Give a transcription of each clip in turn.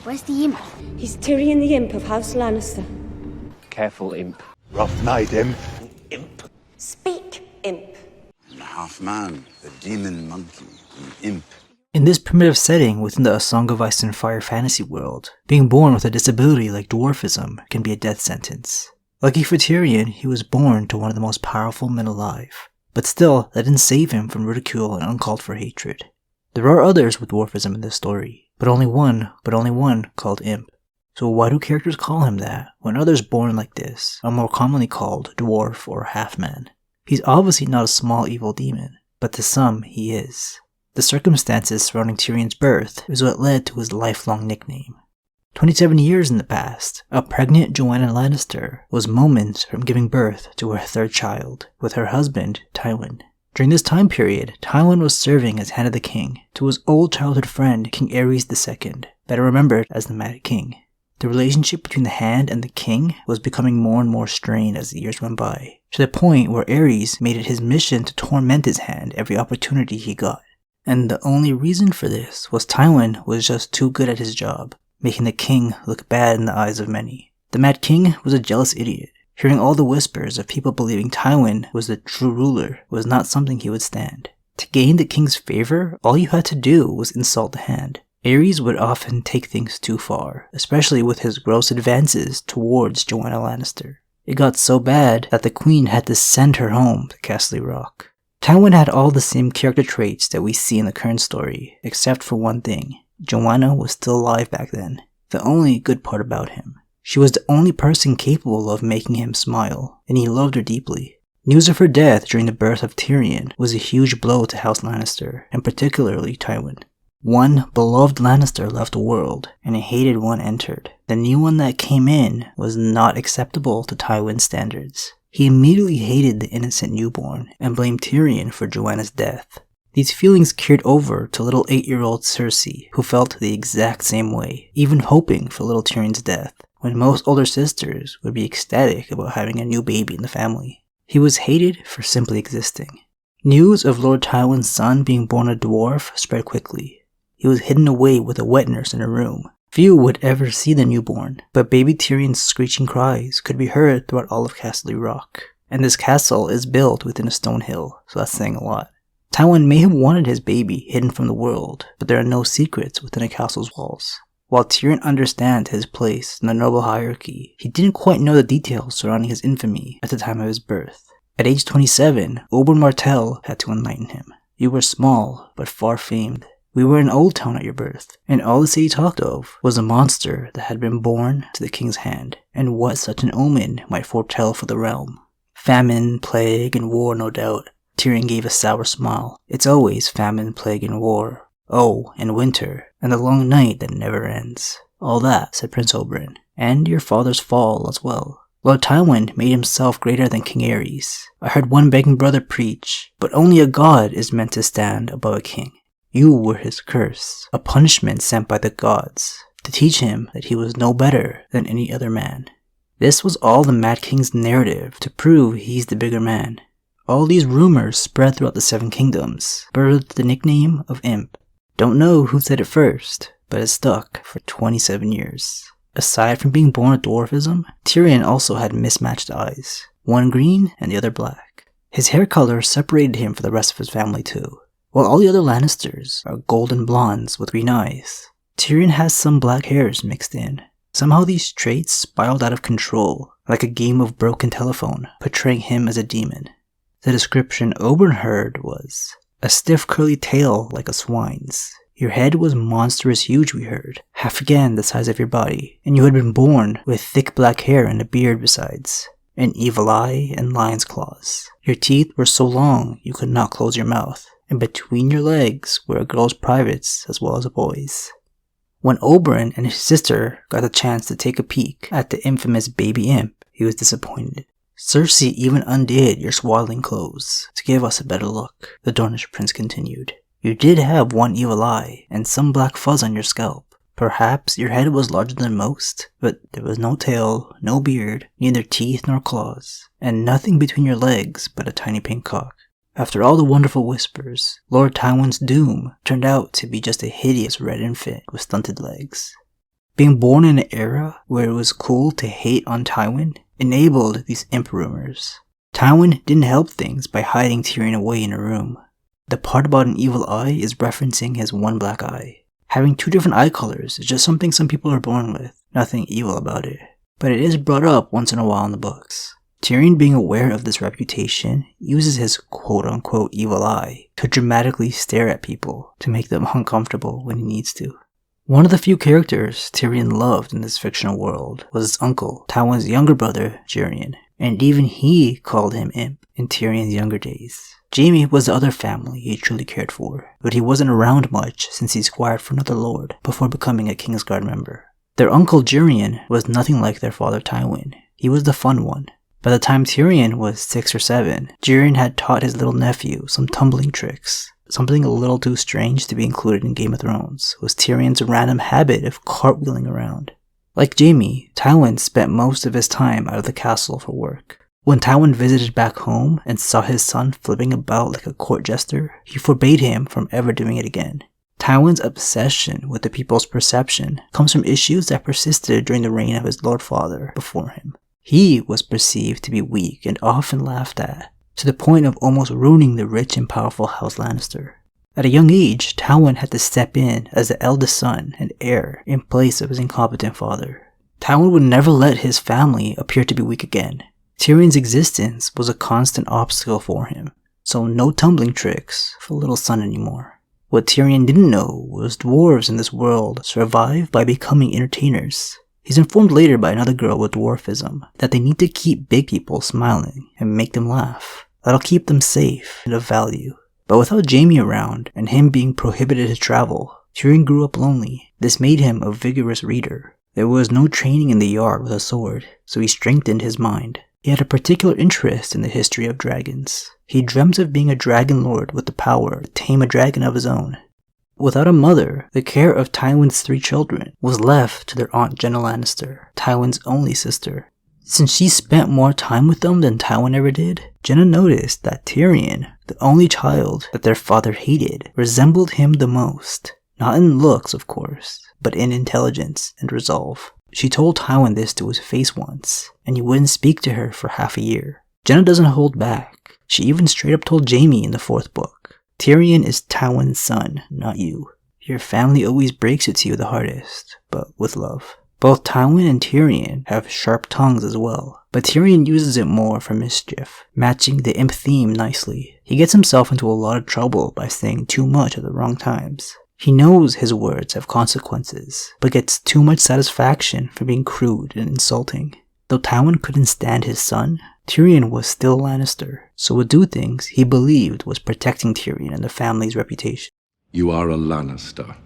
Where's the imp? He's Tyrion the Imp of House Lannister. Careful, imp. Rough night, imp. Imp. Speak, Imp. I'm a half man, a demon monkey, an imp. In this primitive setting within the A Song of Ice and Fire fantasy world, being born with a disability like dwarfism can be a death sentence. Lucky for Tyrion, he was born to one of the most powerful men alive. But still, that didn't save him from ridicule and uncalled for hatred. There are others with dwarfism in this story, but only one called Imp. So why do characters call him that, when others born like this are more commonly called dwarf or half-man? He's obviously not a small evil demon, but to some he is. The circumstances surrounding Tyrion's birth is what led to his lifelong nickname. 27 years in the past, a pregnant Joanna Lannister was moments from giving birth to her third child, with her husband, Tywin. During this time period, Tywin was serving as Hand of the King to his old childhood friend King Aerys II, better remembered as the Mad King. The relationship between the Hand and the King was becoming more and more strained as the years went by, to the point where Aerys made it his mission to torment his Hand every opportunity he got. And the only reason for this was Tywin was just too good at his job, making the king look bad in the eyes of many. The Mad King was a jealous idiot. Hearing all the whispers of people believing Tywin was the true ruler was not something he would stand. To gain the king's favor, all you had to do was insult the Hand. Aerys would often take things too far, especially with his gross advances towards Joanna Lannister. It got so bad that the queen had to send her home to Castle Rock. Tywin had all the same character traits that we see in the current story, except for one thing. Joanna was still alive back then. The only good part about him. She was the only person capable of making him smile, and he loved her deeply. News of her death during the birth of Tyrion was a huge blow to House Lannister, and particularly Tywin. One beloved Lannister left the world, and a hated one entered. The new one that came in was not acceptable to Tywin's standards. He immediately hated the innocent newborn, and blamed Tyrion for Joanna's death. These feelings carried over to little 8-year-old Cersei, who felt the exact same way, even hoping for little Tyrion's death, when most older sisters would be ecstatic about having a new baby in the family. He was hated for simply existing. News of Lord Tywin's son being born a dwarf spread quickly. He was hidden away with a wet nurse in a room. Few would ever see the newborn, but baby Tyrion's screeching cries could be heard throughout all of Castle Rock. And this castle is built within a stone hill, so that's saying a lot. Tywin may have wanted his baby hidden from the world, but there are no secrets within a castle's walls. While Tyrion understands his place in the noble hierarchy, he didn't quite know the details surrounding his infamy at the time of his birth. At age 27, Oberyn Martell had to enlighten him. You were small, but far famed. We were in Old Town at your birth, and all the city talked of was a monster that had been born to the king's hand, and what such an omen might foretell for the realm. Famine, plague, and war, no doubt. Tyrion gave a sour smile. It's always famine, plague, and war. Oh, and winter, and the long night that never ends. All that, said Prince Oberyn, and your father's fall as well. Lord Tywin made himself greater than King Aerys. I heard one begging brother preach, but only a god is meant to stand above a king. You were his curse, a punishment sent by the gods, to teach him that he was no better than any other man. This was all the Mad King's narrative to prove he's the bigger man. All these rumors spread throughout the Seven Kingdoms, birthed the nickname of Imp. Don't know who said it first, but it stuck for 27 years. Aside from being born with dwarfism, Tyrion also had mismatched eyes, one green and the other black. His hair color separated him from the rest of his family too. While all the other Lannisters are golden blondes with green eyes, Tyrion has some black hairs mixed in. Somehow these traits spiraled out of control, like a game of broken telephone, portraying him as a demon. The description Oberyn heard was, a stiff curly tail like a swine's. Your head was monstrous huge, we heard, half again the size of your body, and you had been born with thick black hair and a beard besides, an evil eye and lion's claws. Your teeth were so long you could not close your mouth, and between your legs were a girl's privates as well as a boy's. When Oberyn and his sister got the chance to take a peek at the infamous baby imp, he was disappointed. Cersei even undid your swaddling clothes to give us a better look, the Dornish prince continued. You did have one evil eye and some black fuzz on your scalp. Perhaps your head was larger than most, but there was no tail, no beard, neither teeth nor claws, and nothing between your legs but a tiny pink cock. After all the wonderful whispers, Lord Tywin's doom turned out to be just a hideous red infant with stunted legs. Being born in an era where it was cool to hate on Tywin enabled these imp rumors. Tywin didn't help things by hiding Tyrion away in a room. The part about an evil eye is referencing his one black eye. Having two different eye colors is just something some people are born with, nothing evil about it. But it is brought up once in a while in the books. Tyrion, being aware of this reputation, uses his quote-unquote evil eye to dramatically stare at people to make them uncomfortable when he needs to. One of the few characters Tyrion loved in this fictional world was his uncle, Tywin's younger brother, Tyrion, and even he called him Imp in Tyrion's younger days. Jaime was the other family he truly cared for, but he wasn't around much since he squired for another lord before becoming a Kingsguard member. Their uncle Tyrion was nothing like their father Tywin. He was the fun one. By the time Tyrion was 6 or 7, Tyrion had taught his little nephew some tumbling tricks. Something a little too strange to be included in Game of Thrones was Tyrion's random habit of cartwheeling around. Like Jaime, Tywin spent most of his time out of the castle for work. When Tywin visited back home and saw his son flipping about like a court jester, he forbade him from ever doing it again. Tywin's obsession with the people's perception comes from issues that persisted during the reign of his lord father before him. He was perceived to be weak and often laughed at, to the point of almost ruining the rich and powerful House Lannister. At a young age, Tywin had to step in as the eldest son and heir in place of his incompetent father. Tywin would never let his family appear to be weak again. Tyrion's existence was a constant obstacle for him, so no tumbling tricks for little son anymore. What Tyrion didn't know was dwarves in this world survive by becoming entertainers. He's informed later by another girl with dwarfism that they need to keep big people smiling and make them laugh. That'll keep them safe and of value. But without Jaime around and him being prohibited to travel, Tyrion grew up lonely. This made him a vigorous reader. There was no training in the yard with a sword, so he strengthened his mind. He had a particular interest in the history of dragons. He dreamt of being a dragon lord with the power to tame a dragon of his own. Without a mother, the care of Tywin's 3 children was left to their aunt Jenna Lannister, Tywin's only sister. Since she spent more time with them than Tywin ever did, Jenna noticed that Tyrion, the only child that their father hated, resembled him the most. Not in looks, of course, but in intelligence and resolve. She told Tywin this to his face once, and he wouldn't speak to her for half a year. Jenna doesn't hold back. She even straight up told Jaime in the 4th book, "Tyrion is Tywin's son, not you. Your family always breaks it to you the hardest, but with love." Both Tywin and Tyrion have sharp tongues as well, but Tyrion uses it more for mischief, matching the imp theme nicely. He gets himself into a lot of trouble by saying too much at the wrong times. He knows his words have consequences, but gets too much satisfaction from being crude and insulting. Though Tywin couldn't stand his son, Tyrion was still Lannister, so would do things he believed was protecting Tyrion and the family's reputation. You are a Lannister.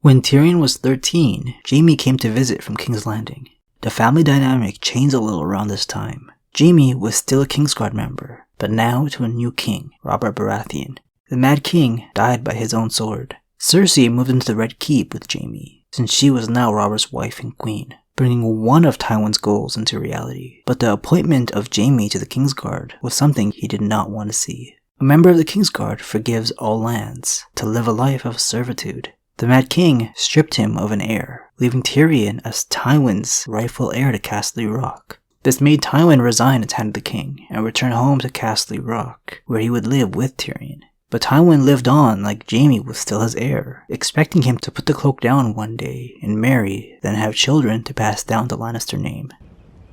When Tyrion was 13, Jaime came to visit from King's Landing. The family dynamic changed a little around this time. Jaime was still a Kingsguard member, but now to a new king, Robert Baratheon. The Mad King died by his own sword. Cersei moved into the Red Keep with Jaime, since she was now Robert's wife and queen, bringing one of Tywin's goals into reality. But the appointment of Jaime to the Kingsguard was something he did not want to see. A member of the Kingsguard forgives all lands to live a life of servitude. The Mad King stripped him of an heir, leaving Tyrion as Tywin's rightful heir to Castle Rock. This made Tywin resign as Hand of the King and return home to Castle Rock, where he would live with Tyrion. But Tywin lived on like Jaime was still his heir, expecting him to put the cloak down one day and marry, then have children to pass down the Lannister name.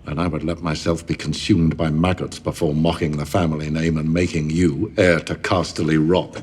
And I would let myself be consumed by maggots before mocking the family name and making you heir to Casterly Rock.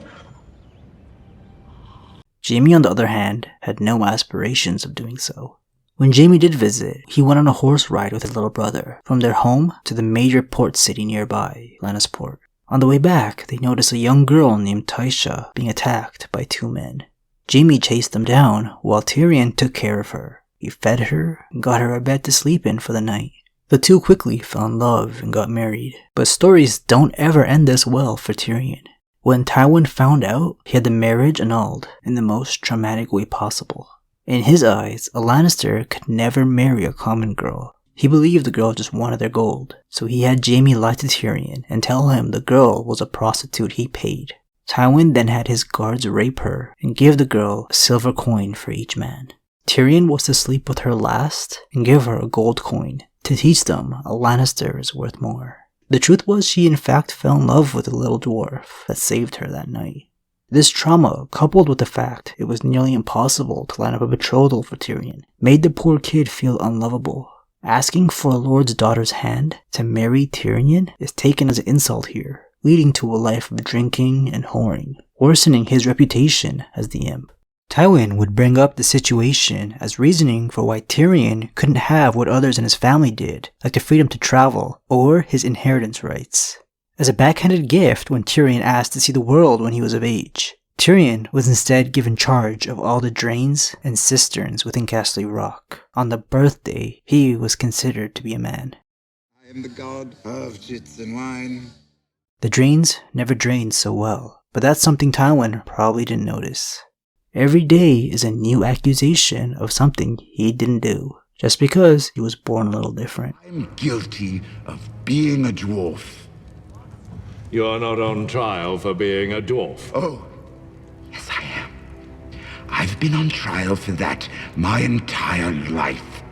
Jaime, on the other hand, had no aspirations of doing so. When Jaime did visit, he went on a horse ride with his little brother, from their home to the major port city nearby, Lannisport. On the way back, they noticed a young girl named Tysha being attacked by 2 men. Jaime chased them down, while Tyrion took care of her. He fed her and got her a bed to sleep in for the night. The 2 quickly fell in love and got married. But stories don't ever end this well for Tyrion. When Tywin found out, he had the marriage annulled in the most traumatic way possible. In his eyes, a Lannister could never marry a common girl. He believed the girl just wanted their gold, so he had Jaime lie to Tyrion and tell him the girl was a prostitute he paid. Tywin then had his guards rape her and give the girl a silver coin for each man. Tyrion was to sleep with her last and give her a gold coin to teach them a Lannister is worth more. The truth was she in fact fell in love with the little dwarf that saved her that night. This trauma, coupled with the fact it was nearly impossible to line up a betrothal for Tyrion, made the poor kid feel unlovable. Asking for a lord's daughter's hand to marry Tyrion is taken as an insult here, leading to a life of drinking and whoring, worsening his reputation as the imp. Tywin would bring up the situation as reasoning for why Tyrion couldn't have what others in his family did, like the freedom to travel or his inheritance rights. As a backhanded gift when Tyrion asked to see the world when he was of age, Tyrion was instead given charge of all the drains and cisterns within Castle Rock. On the birthday, he was considered to be a man. I am the god of chits and wine. The drains never drained so well, but that's something Tywin probably didn't notice. Every day is a new accusation of something he didn't do, just because he was born a little different. I'm guilty of being a dwarf. You're not on trial for being a dwarf. Oh, yes I am. I've been on trial for that my entire life.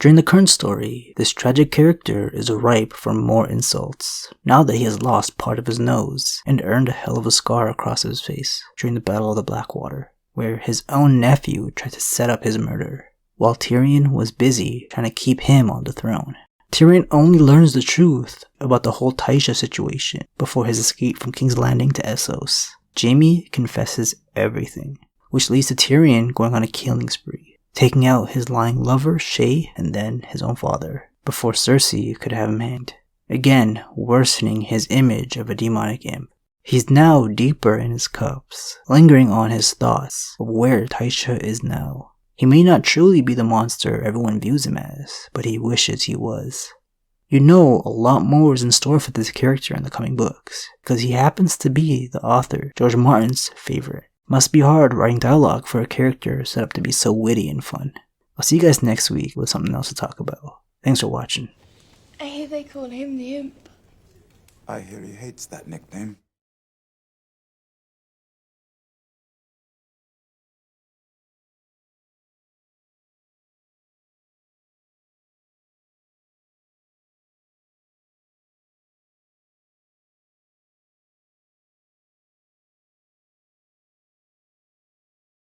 During the current story, this tragic character is ripe for more insults, now that he has lost part of his nose and earned a hell of a scar across his face during the Battle of the Blackwater, where his own nephew tried to set up his murder, while Tyrion was busy trying to keep him on the throne. Tyrion only learns the truth about the whole Tysha situation before his escape from King's Landing to Essos. Jaime confesses everything, which leads to Tyrion going on a killing spree, taking out his lying lover, Shay, and then his own father, before Cersei could have him hanged, again worsening his image of a demonic imp. He's now deeper in his cups, lingering on his thoughts of where Tysha is now. He may not truly be the monster everyone views him as, but he wishes he was. You know a lot more is in store for this character in the coming books, because he happens to be the author George Martin's favorite. Must be hard writing dialogue for a character set up to be so witty and fun. I'll see you guys next week with something else to talk about. Thanks for watching. I hear they call him the Imp. I hear he hates that nickname.